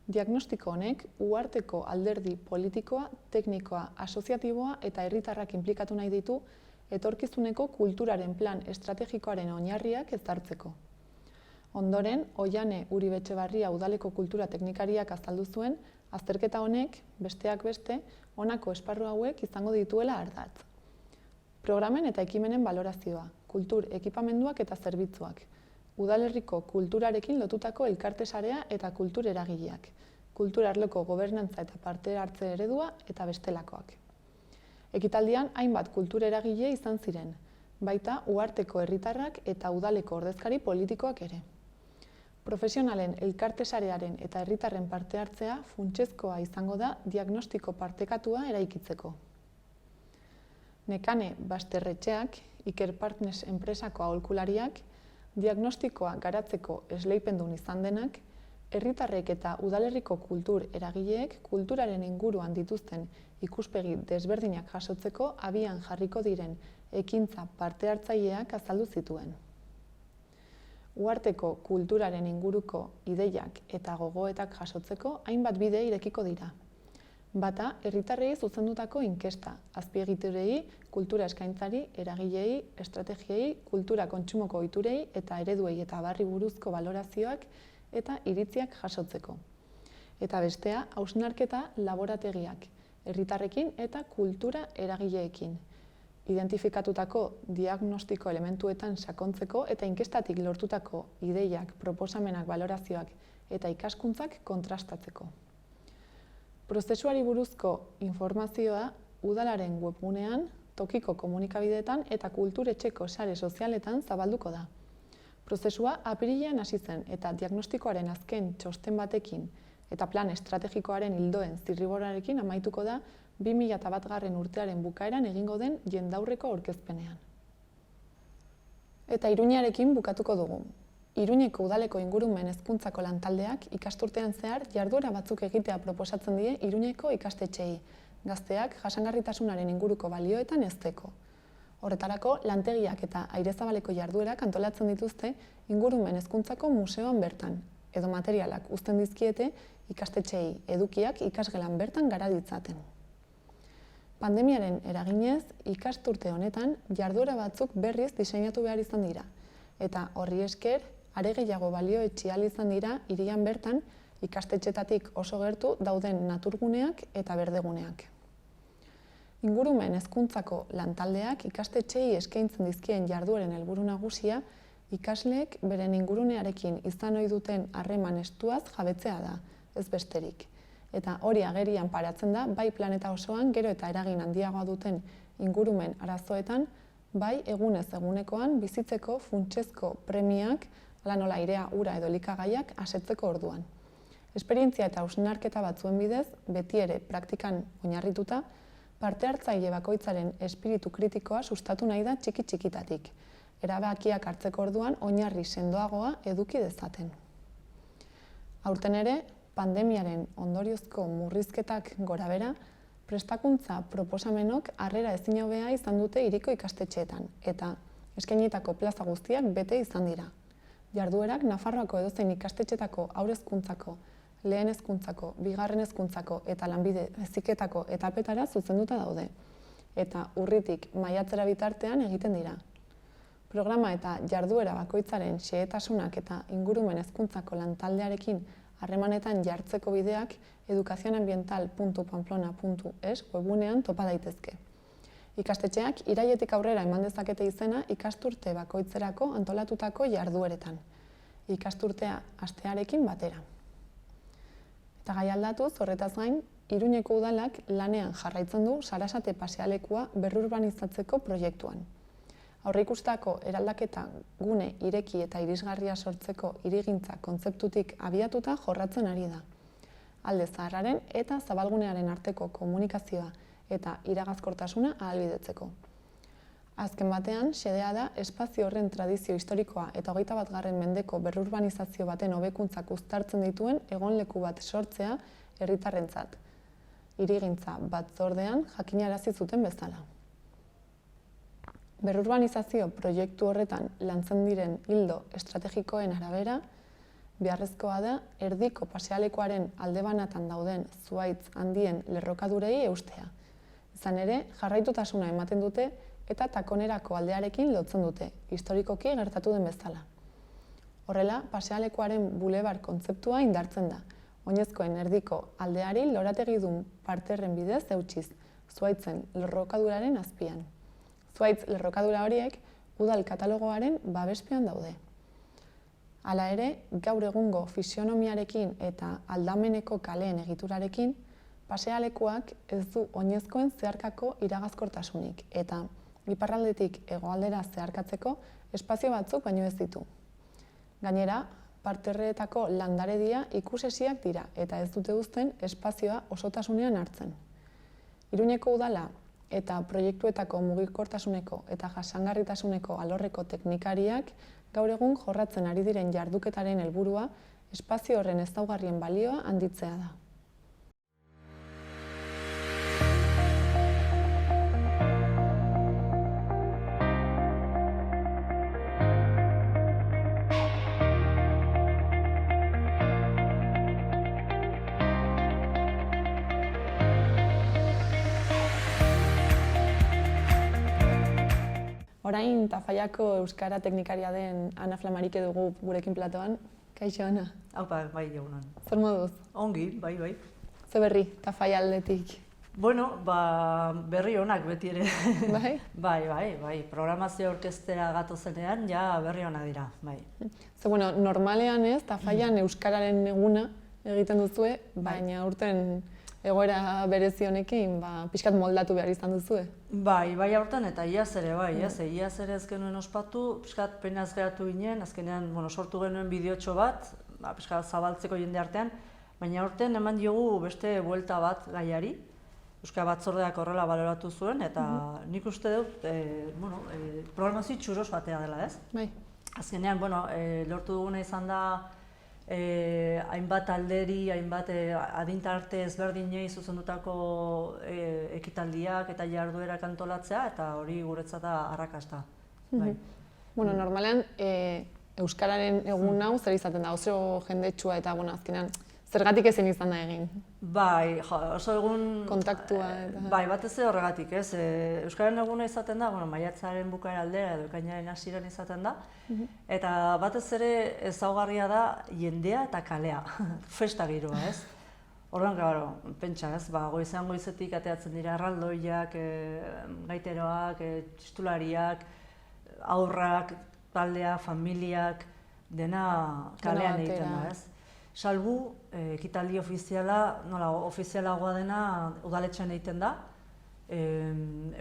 diagnostiko honek Uharteko alderdi politikoa, teknikoa, asoziatiboa eta herritarrak inplikatu nahi ditu etorkizuneko kulturaren plan estrategikoaren oinarriak ezartzeko. Ondoren, Oiane Uribetxebarria udaleko kultura teknikariak azaldu zuen, azterketa honek, besteak beste, honako esparru hauek izango dituela ardatz. Programen eta ekimenen balorazioa, kultur ekipamenduak eta zerbitzuak, udalerriko kulturarekin lotutako elkarte sarea eta kultur eragileak, kultura arloko gobernantza eta parte hartze eredua eta bestelakoak. Ekitaldian hainbat kultur eragile izan ziren, baita uharteko herritarrak eta udaleko ordezkari politikoak ere. Profesionalen elkarte sarearen eta herritarren parte hartzea funtsezkoa izango da diagnostiko partekatua eraikitzeko. Nekane Basterretxeak, Iker Partners enpresako aholkulariak, diagnostikoa garatzeko esleipendun izan denak, herritarrek eta udalerriko kultur eragileek kulturaren inguruan dituzten ikuspegi desberdinak jasotzeko abian jarriko diren ekintza parte hartzaileak azaldu zituen. Uharteko kulturaren inguruko ideiak eta gogoetak jasotzeko hainbat bide irekiko dira. Bata, herritarrei zuzendutako inkesta, azpiegiturei, kultura eskaintzari, eragilei, estrategiei, kultura kontsumoko ohiturei eta ereduei eta barri buruzko balorazioak eta iritziak jasotzeko. Eta bestea, hausnarketa laborategiak, herritarrekin eta kultura eragileekin. Identifikatutako diagnostiko elementuetan sakontzeko eta inkestatik lortutako ideiak, proposamenak, balorazioak eta ikaskuntzak kontrastatzeko. Prozesuari buruzko informazioa udalaren webgunean, tokiko komunikabideetan eta kulturetxeko sare sozialetan zabalduko da. Prozesua apirilean hasi zen eta diagnostikoaren azken txosten batekin eta plan estrategikoaren ildoen zirriborrarekin amaituko da 2001. Urtearen bukaeran egingo den jendaurreko aurkezpenean. Eta Iruñarekin bukatuko dugu. Iruñeko udaleko ingurumen hezkuntzako lantaldeak ikasturtean zehar jarduera batzuk egitea proposatzen die Iruñeko ikastetxeei, gazteak jasangarritasunaren inguruko balioetan hezteko. Horretarako, lantegiak eta airezabaleko jarduerak antolatzen dituzte ingurumen hezkuntzako museoan bertan, edo materialak uzten dizkiete ikastetxeei edukiak ikasgelan bertan gara ditzaten. Pandemiaren eraginez, ikasturte honetan jarduera batzuk berriz diseinatu behar izan dira, eta horri esker, are gehiago balioetsi ahal izan dira hirian bertan ikastetxetatik oso gertu dauden naturguneak eta berdeguneak. Ingurumen hezkuntzako lantaldeak ikastetxeei eskaintzen dizkien jardueren helburu nagusia, ikasleek beren ingurunearekin izan ohi duten harreman estuaz jabetzea da, ez besterik. Eta hori agerian paratzen da, bai planeta osoan gero eta eragin handiagoa duten ingurumen arazoetan, bai egunez egunekoan bizitzeko funtsezko premiak, hala nola airea, ura edo elikagaiak asetzeko orduan. Esperientzia eta hausnarketa batzuen bidez, beti ere praktikan oinarrituta, parte hartzaile bakoitzaren espiritu kritikoa sustatu nahi da txiki-txikitatik, erabakiak hartzeko orduan oinarri sendoagoa eduki dezaten. Aurten ere, pandemiaren ondoriozko murrizketak gorabehera, prestakuntza proposamenok harrera ezin hobea izan dute hiriko ikastetxeetan eta eskainitako plaza guztiak bete izan dira. Jarduerak Nafarroako edozein ikastetxetako haur hezkuntzako, lehen hezkuntzako, bigarren hezkuntzako eta lanbide heziketako etapetara zuzenduta daude, eta urritik maiatzera bitartean egiten dira. Programa eta jarduera bakoitzaren xehetasunak eta ingurumen hezkuntzako lantaldearekin harremanetan jartzeko bideak educazionambiental.pamplona.es webgunean topa daitezke. Ikastetxeak irailetik aurrera eman dezakete izena ikasturte bakoitzerako antolatutako jardueretan, ikasturtea hastearekin batera. Eta gai aldatuz, horretaz gain, Iruñeko udalak lanean jarraitzen du Sarasate pasealekua berrurbanizatzeko proiektuan. Aurreikustako eraldaketa gune ireki eta irisgarria sortzeko hirigintza kontzeptutik abiatuta jorratzen ari da. Alde zaharraren eta zabalgunearen arteko komunikazioa eta iragazkortasuna ahalbidetzeko. Azken batean, xedea da espazio horren tradizio historikoa eta 21. mendeko berrurbanizazio baten hobekuntzak uztartzen dituen egonleku bat sortzea herritarrentzat. Hirigintza batzordean jakinarazi zuten bezala. Berrurbanizazio proiektu horretan lantzen diren ildo estrategikoen arabera, beharrezkoa da erdiko pasealekuaren aldebanatan dauden zuhaitz handien lerrokadurei eustea. Izan ere, jarraitutasuna ematen dute eta takonerako aldearekin lotzen dute, historikoki gertatu den bezala. Horrela, pasealekuaren bulebar kontzeptua indartzen da, oinezkoen erdiko aldeari lorategidun parterren bidez eutsiz, zuhaitzen lerrokaduraren azpian. Zuhaitz lerrokadura horiek udal katalogoaren babespean daude. Hala ere, gaur egungo fisionomiarekin eta aldameneko kaleen egiturarekin, pasealekuak ez du oinezkoen zeharkako iragazkortasunik eta iparraldetik hegoaldera zeharkatzeko espazio batzuk baino ez ditu. Gainera, parterreetako landaredia ikusesiak dira eta ez dute uzten espazioa osotasunean hartzen. Iruñeko udala eta proiektuetako mugikortasuneko eta jasangarritasuneko alorreko teknikariak gaur egun jorratzen ari diren jarduketaren helburua espazio horren ezaugarrien balioa handitzea da. Orain Tafallako euskara teknikaria den Ana Flamarike dugu gurekin platoan. Kaixo, Ana? Haupa, bai, egunon. Zer moduz? Ongi, bai. Ze berri, Tafalla aldetik? Bueno, berri onak beti ere. Bai? Bai. Programazio orkestera gatozenean, ja berri onak dira, bai. Ze, normalean ez, Tafallan euskararen eguna egiten duzue, baina urten egoera berezi honekin, pixkat moldatu behar izan duzue. Bai, aurten eta iaz ere, iaz ere ez genuen ospatu, pixkat penaz geratu ginen, azkenean, sortu genuen bideotxo bat, pixkat zabaltzeko jende artean, baina aurten eman diogu beste buelta bat gaiari, Euskara Batzordeak horrela baloratu zuen, eta nik uste dut, programazio txuros batea dela, ez? Bai. Azkenean, lortu duguna izan da, hainbat alderi, hainbat adintarte ezberdinei zuzendutako ekitaldiak eta jarduerak antolatzea, eta hori guretzat da arrakasta. Normalean, euskararen egun hau zer izaten da, oso jendetsua eta azkenean, zergatik ezin izan da egin? Bai, oso egun... Kontaktua eta... Bai, batez ere horregatik, ez? Euskararen eguna izaten da, maiatzaren bukaera aldera edo ekainaren hasieran izaten da, eta batez ere ezaugarria da jendea eta kalea, festa giroa, ez? Orduan, pentsa, ez? Goizean goizetik ateatzen dira erraldoiak, gaiteroak, txistulariak, haurrak, taldeak, familiak, dena kalean egiten da, ez? Salbu, ekitaldi ofiziala, ofizialagoa dena udaletxean egiten da.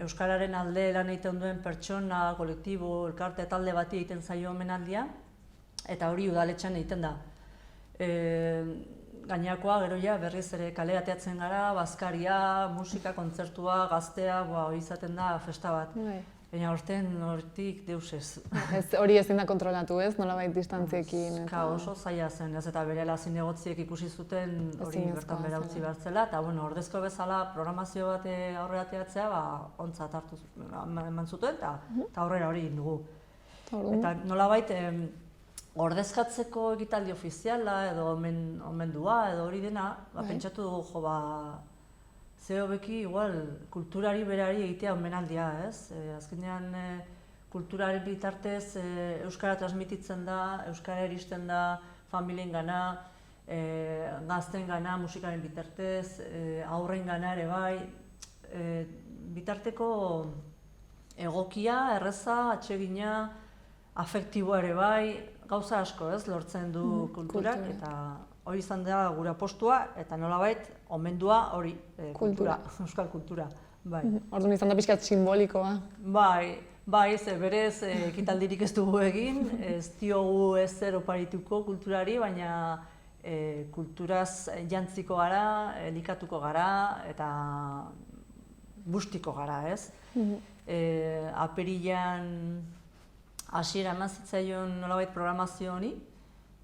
Euskararen alde lan egiten duen pertsona, kolektibo, elkarte talde bati egiten zaio omenaldia, eta hori udaletxean egiten da. Gainakoa, gero berriz ere kalera ateatzen gara, bazkaria, musika, kontzertua, gaztea, hori izaten da festa bat. Baina hortik deus ez. Hori ezin da kontrolatu, ez? Nolabait distantziekin. Oso zaila zen, ez eta berela zinegotziek ikusi zuten hori bertan bera utzi behar zela, eta ordezko bezala programazio bat aurrera ateatzea, ontzat hartu eman zuten, eta aurrera hori egin dugu. Eta nolabait, ordezkatzeko ekitaldi ofiziala edo omendua edo hori dena, pentsatu dugu, ze hobeki, igual, kulturari berari egitea omenaldia, ez? Azkenean, kulturaren bitartez euskara transmititzen da, euskara iristen da, familien gana, gazten gana, musikaren bitartez, aurren gana ere bai, bitarteko egokia, erreza, atsegina, afektiboa ere bai, gauza asko, ez? Lortzen du kulturak, eta hori izan da gure apostua, eta nolabait, omendua hori, euskal kultura. Orduan izan da pixkat simbolikoa. Bai, berez ekitaldirik ez dugu egin, ez diogu ezer oparituko kulturari, baina kulturaz jantziko gara, elikatuko gara, eta bustiko gara, ez? Apirilean hasiera eman zitzaion nolabait programazio honi,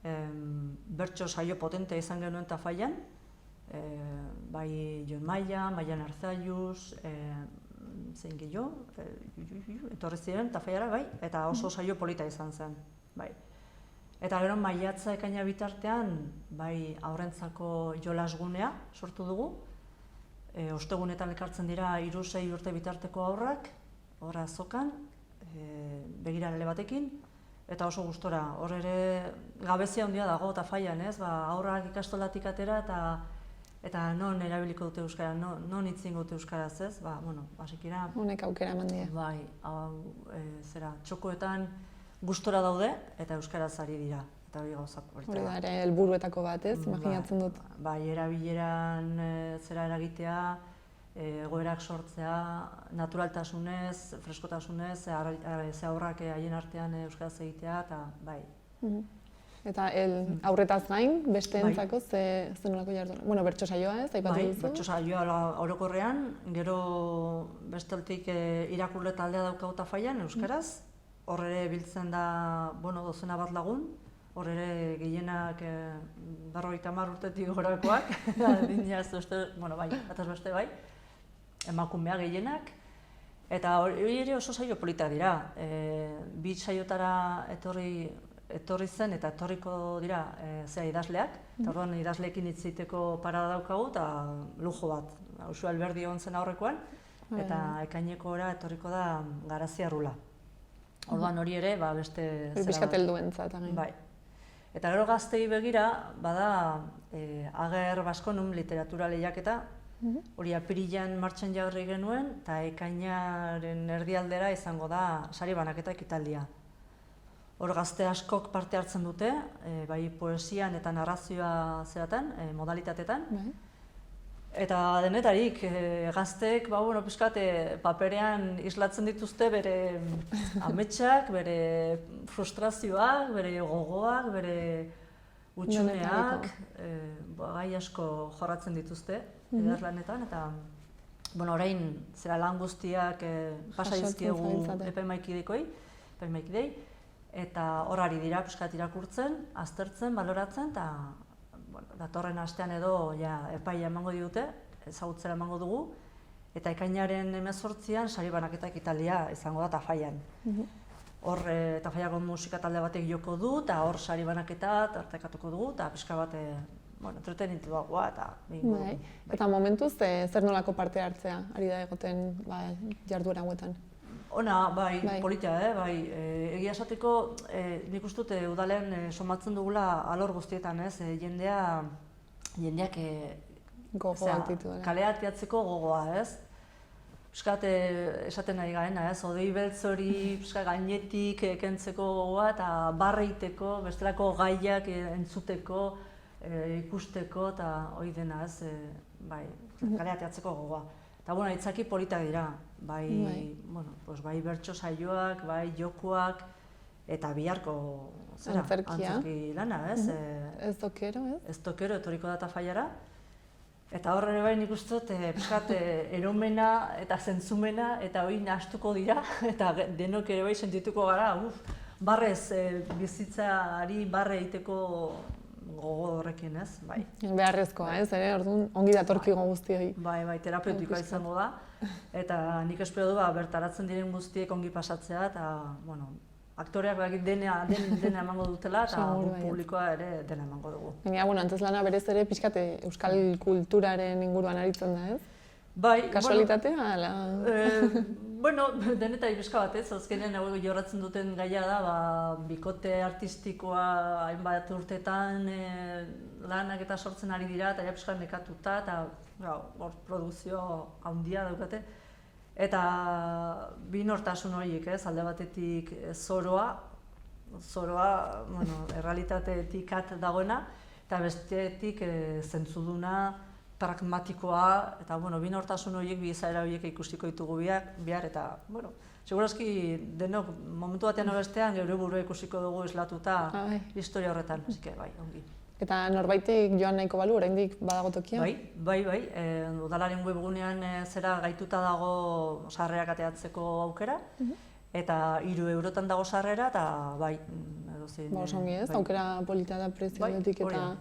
bertso saio potentea izan genuen Tafallan, bai Jon Maia, Maian Arzalluz, zein gehiago, etorri ziren Tafallara, bai, eta oso saio polita izan zen, bai. Eta gero maiatza ekaina bitartean, bai aurrentzako jolasgunea sortu dugu, ostegunetan elkartzen dira 3-6 urte bitarteko aurrak, horra azokan, begirale batekin, eta oso gustora. Hor ere gabezia handia dago Tafallan, ez? Aurrak ikastolatik atera eta non erabiliko dute euskara, non hitz egingo dute euskaraz, ez? Basikira... Honek aukera eman dira. Bai, txokoetan gustora daude eta euskaraz ari dira. eta hori gauzak Hori da ere helburuetako bat, ez? Imaginatzen dut. Bai, erabileran zera eragitea, egoerak sortzea, naturaltasunez, freskotasunez, ze aurrak haien artean euskaraz egitea, eta bai. Eta aurretaz gain, besteentzako ze nolako jardun? Bueno, bertso saioa ez, aipatu duzu? Bai, bertso saioa orokorrean, gero besteltik irakurle taldea daukagu Tafallan, euskaraz. Hor ere biltzen da, dozena bat lagun, hor ere gehienak 50 urtetik gorakoak, adinaz beste, bai, ataz beste bai, emakumea gehienak. Eta hori ere oso saio politak dira. Bi saiotara etorri zen eta etorriko dira idazleak, eta orduan idazleekin hitz egiteko parada daukagu eta lujo bat. Usu Alberdi egon zen aurrekoan, eta ekainekora etorriko da Garazia Rula. Orduan hori ere, beste zera... Piskat helduentzat. Bai. Eta gero gaztei begira, bada Ager Baskonum literatura lehiaketa, hori apirilean martxan jarri genuen, eta ekainaren erdialdera izango da sari banaketa ekitaldia. Hor gazte askok parte hartzen dute, bai poesian eta narrazioa zeratan, modalitatetan. Eta denetarik, gazteek, pixkat, paperean islatzen dituzte bere ametsak, bere frustrazioak, bere gogoak, bere utxuneak, gai asko jorratzen dituzte idazlanetan, eta orain zera lan guztiak pasa dizkiegu epaimaikidei, eta horari dira pixkat irakurtzen, aztertzen, baloratzen, eta datorren astean edo epaia emango digute, ezagutzera emango dugu, eta ekainaren 18an sari banaketa ekitaldia izango da Tafallan. Hor Tafallako musika talde batek joko du, eta hor sari banaketa tartekatuko dugu, eta pixka bat entretenitu dagoa, eta bingo dugu. Eta momentuz, zer nolako parte hartzea ari da egoten jarduera hauetan? Ona, bai, politia, bai. Egia esateko, nik uste dut udalen somatzen dugula alor guztietan, ez? Jendeak kalea atiatzeko gogoa, ez? Piskat esaten nahi gaena, ez? Odei beltz hori gainetik kentzeko gogoa eta barre egiteko, bestelako gaiak entzuteko, ikusteko eta hori dena, ez? Bai, kalea atiatzeko gogoa. Eta aitzaki politak dira, bai bertso saioak, bai jokuak, eta biharko antzerki lana, ez? Ez dokero, ez? Ez dokero, etoriko da Tafallara. Eta horre bai nik uste dut, pixkat eromena eta zentzumena eta hori nahastuko dira, eta denok ere bai sentituko gara, barrez bizitzari barre egiteko gogo horrekin, ez? Beharrezkoa, ez? Orduan ongi datorkigo guztioi. Bai, terapeutikoa izango da. Eta nik espero du bertaratzen diren guztiek ongi pasatzea, eta, aktoreak dena emango dutela, eta publikoa ere dena emango dugu. Baina, antzezlana berez ere pixkate euskal kulturaren inguruan aritzen da, ez? Bai, kasualitatea, ala? Denetarik pixka bat, ez? Azkenean jorratzen duten gaia da, bikote artistikoa hainbat urteetan lanak eta sortzen ari dira, eta pixka nekatuta, eta hor produkzio handia daukate. Eta bi nortasun horiek, ez? Alde batetik zoroa, errealitatetik at dagoena, eta bestetik zentzuduna, pragmatikoa, eta bi nortasun horiek, bi izaera horiek ikustiko ditugu bihar, eta, segurazki denok momentu batean bestean geure burua ikusiko dugu islatuta historia horretan, bai, ongi. Eta norbaitek joan nahiko balu, oraindik badago tokia? Bai, udalaren webgunean zera gaituta dago sarrerak ateatzeko aukera, eta 3 eurotan dago sarrera, eta bai, edozein... Osongi ez, aukera polita da prezioetik eta...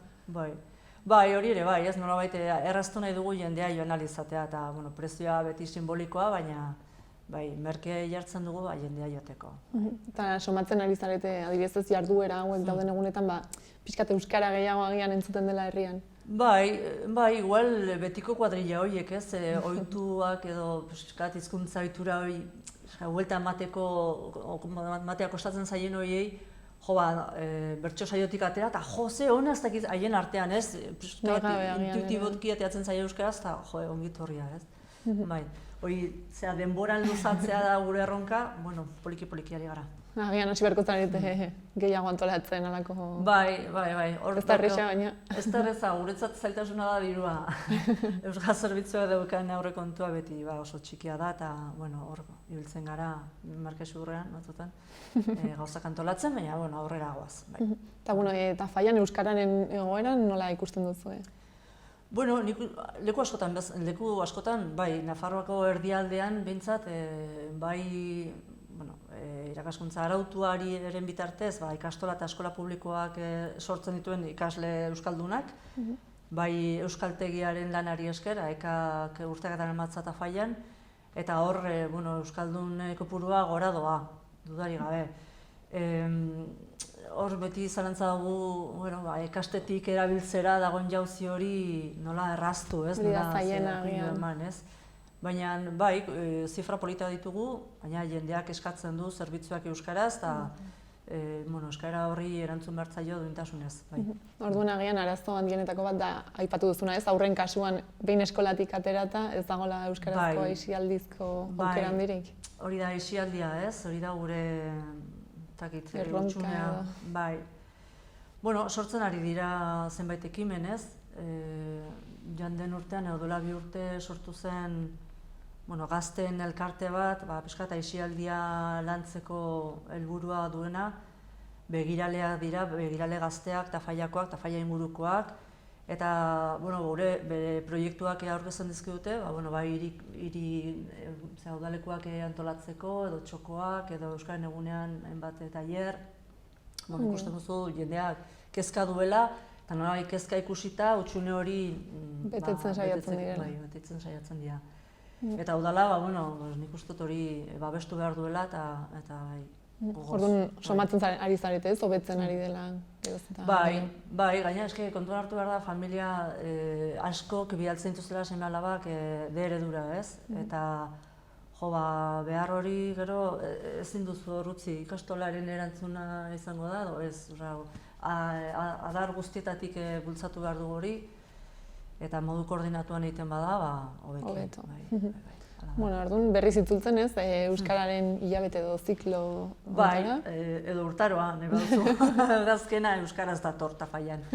Bai, hori ere, ez nolabait erraztu nahi dugu jendea joan alizatea, eta prezioa beti simbolikoa, baina merke jartzen dugu jendea joateko. Eta somatzen ari zarete, adibidez ez jarduera hauek dauden egunetan, pixkat euskara gehiago agian entzuten dela herrian? Bai, igual betiko kuadrilla horiek, ez, ohituak edo pixkat hizkuntza ohitura hori, huelta matea kostatzen zaien horiei, bertso saiotik atera, eta ze hona ez dakiz haien artean, ez? Intuitibotki ateatzen zaio euskaraz, eta ongi torria, ez? Bai, hori denboran luzatzea da gure erronka, bueno, poliki ari gara. Agian hasi beharko zarete gehiago antolatzen alako... Bai. Ez da erresa baina. Ez da erresa, guretzat zailtasuna da dirua. Euskal Zerbitzua daukan aurrekontua beti oso txikia da, eta hor ibiltzen gara Markesurrean, batzutan, gauzak antolatzen, baina aurrera goaz. Eta Faian euskararen egoeran nola ikusten duzu? Bueno, leku askotan, bai, Nafarroako erdialdean behintzat, bai, irakaskuntza arautuari eren bitartez, ikastola eta eskola publikoak sortzen dituen ikasle euskaldunak, bai euskaltegiaren lanari esker, ekak urteaketan ematzata Faian, eta hor euskaldun kopurua gora doa, dudari gabe. Hor beti zalantza dugu, ikastetik erabiltzera dagoen jauzi hori nola erraztu, ez? Hori da zaiena agian. Baina, bai, zifra polita ditugu, baina jendeak eskatzen du zerbitzuak euskaraz, eta euskara horri erantzun behar zaio duintasunez. Orduan agian arazo handienetako bat da aipatu duzuna, ez? Aurren kasuan behin eskolatik aterata ez dagoela euskarazko aisialdizko aukera handirik? Hori da aisialdia, ez? Hori da gure erronka edo. Bai. Sortzen ari dira zenbait ekimen, ez? Joan den urtean, duela 2 urte sortu zen gazteen elkarte bat, pixka eta aisialdia lantzeko helburua duena, begiraleak dira, begirale gazteak eta Faiakoak eta Faia ingurukoak, eta bere proiektuak aurkezten dizkigute, bai hiri udalekuak antolatzeko, edo txokoak, edo Euskaren egunean hainbat tailer, ikusten duzu jendeak kezka duela, eta nolabait kezka ikusita, hutsune hori betetzen saiatzen dira. Eta udala, nik uste dut hori babestu behar duela, eta Orduan, somatzen ari zarete ez, hobetzen ari dela? Bai, gaina eske kontuan hartu behar da, familia askok bidaltzen dituztela seme alabak D eredura, ez? Eta behar hori gero ezin duzu hor utzi, ikastolaren erantzuna izango da, edo ez? Adar guztietatik bultzatu behar dugu hori, eta modu koordinatuan egiten bada, hobeto. Orduan berriz itzultzen ez, euskararen hilabete edo ziklo ontara? Bai, edo urtaroa, nahi baduzu. Udazkena euskaraz da torta Faian.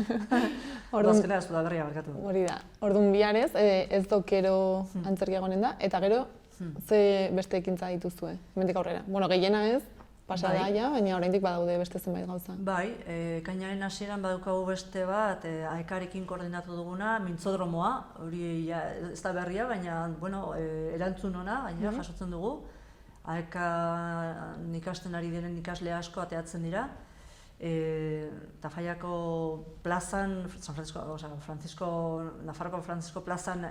Udazkena ez Udaberria barkatu. Hori da. Orduan biharez, ez dokero antzerkia egonen da, eta gero ze beste ekintza dituzue, hemendik aurrera. Gehiena ez, pasada ja, baina oraindik badaude beste zenbait gauza. Bai, ekainaren hasieran badaukagu beste bat, AEKarekin koordinatu duguna, mintzodromoa, hori ez da berria, baina erantzun ona, gainera jasotzen dugu. AEKan ikasten ari diren ikasle asko ateatzen dira, eta Faiako plazan, Nafarroko Francisco plazan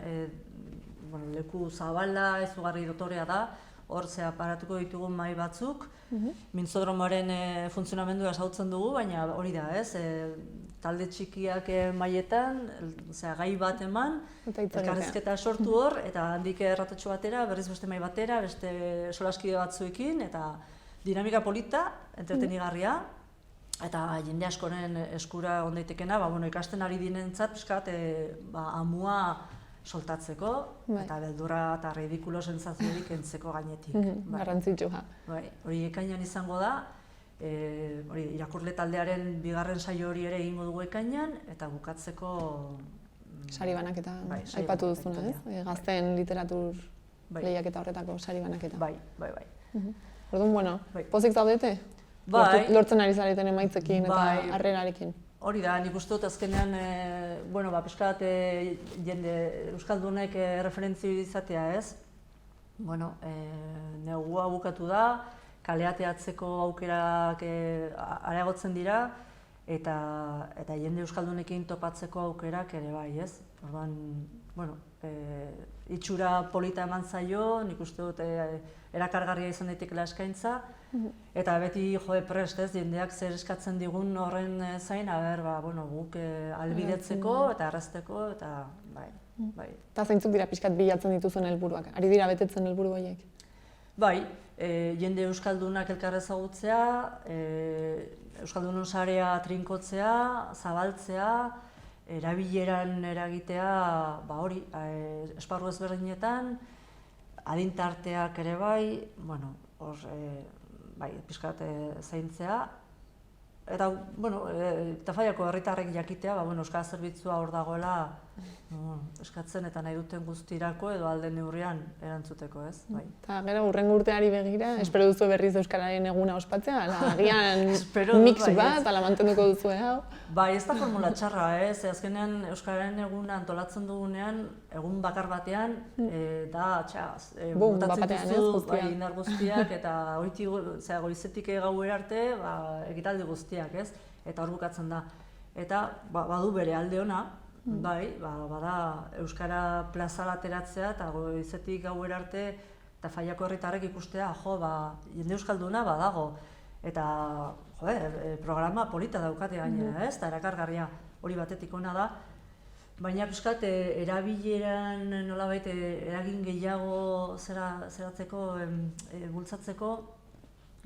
leku zabala, izugarri dotorea da, hor aparatuko ditugu mahai batzuk, mintzodromoaren funtzionamendua esautzen dugu, baina hori da, ez? Talde txikiak mahaietan, gai bat eman, elkarrizketa sortu hor, eta handik erratetxo batera, berriz beste mahai batera, beste solaskide batzuekin, eta dinamika polita, entretenigarria, eta jende askoren eskura ondaitekena, ikasten ari dinentzat, pixkat, amua soltatzeko, eta beldurra eta ridikulo sentsaziorik kentzeko gainetik. Garrantzitsua. Hori ekainan izango da, irakurle taldearen 2. saio hori ere egingo dugu ekainan, eta bukatzeko... Sari banaketa, aipatu duzuna, ez? Gazteen literatur lehiaketa horretako sari banaketa. Bai. Orduan, pozik zaudete? Lortzen ari zareten emaitzekin eta harrerarekin. Hori da, nik uste dut azkenean, pixkat jende euskaldunek referentzio izatea, ez? Negua bukatu da, kaleateatzeko aukerak areagotzen dira, eta jende euskaldunekin topatzeko aukerak ere bai, ez? Orduan, itxura polita eman zaio, nik uste dut erakargarria izan daitekela eskaintza, eta beti prest, ez, jendeak zer eskatzen digun horren zain, guk albidetzeko eta errazteko, eta bai. Eta zeintzuk dira pixkat bilatzen dituzuen helburuak? Ari dira betetzen helburu horiek? Bai, jende euskaldunak elkar ezagutzea, euskaldunon sarea trinkotzea, zabaltzea, erabileran eragitea, esparru ezberdinetan, adintarteak ere bai, bueno, hor, bai, pixkat zaintzea. Eta, bueno, Tafallako herritarrek jakitea, euskara zerbitzua hor dagoela eskatzen eta nahi duten guztirako edo alde neurrian erantzuteko, ez? Bai. Eta gero, hurrengo urteari begira, espero duzu berriz euskararen eguna ospatzea, ala agian mix bat, ala mantenduko duzu hau? Bai, ez da formula txarra, ez? Azkenean euskararen eguna antolatzen dugunean, egun bakar batean, da, botatzen duzu indar guztiak, eta goizetik gauera arte, ekitaldi guztiak, ez? Eta hor bukatzen da. Eta badu bere alde ona, bai, bada euskara plazara ateratzea eta goizetik gauera arte Tafallako herritarrek ikustea, jende euskalduna badago. Eta, programa polita daukate gainera, ez? Eta erakargarria hori batetik ona da. Baina pixkat erabileran nolabait eragin gehiago zeratzeko, bultzatzeko,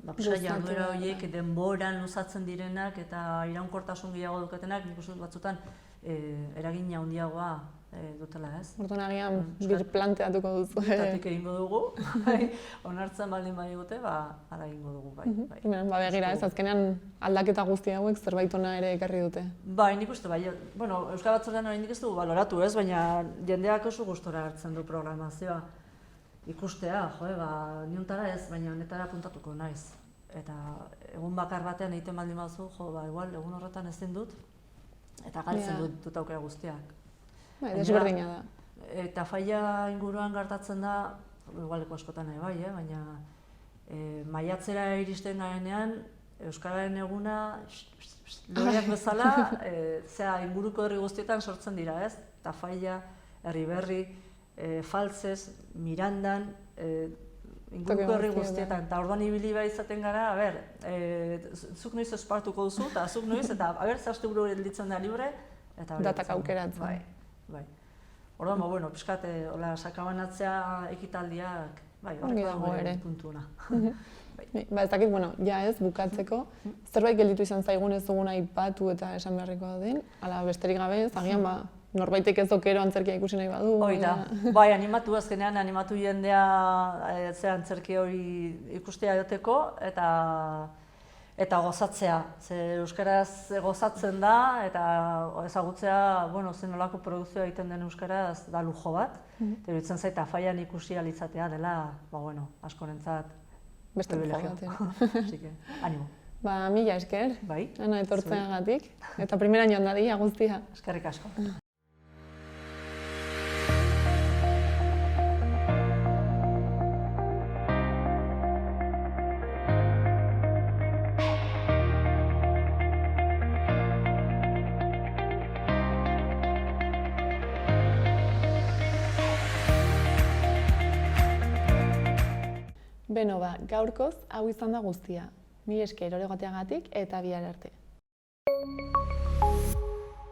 jarduera horiek denboran luzatzen direnak eta iraunkortasun gehiago dukatenak, nik uste batzutan eragina handiagoa dutela, ez? Orduan agian birplanteatuko duzu. Birtatik egingo dugu, onartzen baldin badigute, ara egingo dugu, bai. Begira, ez, azkenean aldaketa guzti hauek zerbait ona ere ekarri dute. Bai, nik uste, bai, Euskal Batzordean oraindik ez dugu baloratu, ez, baina jendeak oso gustora hartzen du programazioa. Ikustea, niontara ez, baina honetara puntatuko naiz. Eta egun bakar batean egiten baldin baduzu, igual egun horretan ezin dut, eta galtzen dut aukera guztiak. Bai, desberdina da. Eta Tafalla inguruan gertatzen da, igualeko askotan ere bai, baina maiatzera iristen garenean, euskararen eguna, loreak bezala, inguruko herri guztietan sortzen dira, ez? Tafalla, Erriberri, Faltzez, Mirandan, inguruko herri guztietan, eta orduan ibili bai izaten gara, zuk noiz espartuko duzu, eta zuk noiz, eta zehazte buru gelditzen da libre, eta datak aukeratzen. Bai. Orduan, pixkat, sakabanatzea ekitaldiak, ongi dago ere. Puntuuna. Ez dakit, ez, bukatzeko, zerbait gelditu izan zaigun ez duguna aipatu eta esan beharriko den, ala besterik gabe, agian norbaitek ez dokero antzerkia ikusi nahi badu. Oida, bai, animatu azkenean, animatu jendea antzerki hori ikustea joteko eta gozatzea. Euskaraz gozatzen da eta ezagutzea, zen nolako produkzioa egiten den euskaraz da lujo bat. Eta iruditzen zait Tafallan ikusi ahal izatea dela, askorentzat beste lujo bat. Animo. Mila esker, Ana etortzeagatik, eta primera joan dadila guztia. Eskerrik asko. Beno, gaurkoz hau izan da guztia. Mila esker oregoteagatik eta bihar arte.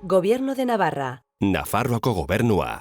Gobierno de Navarra. Nafarroako gobernua.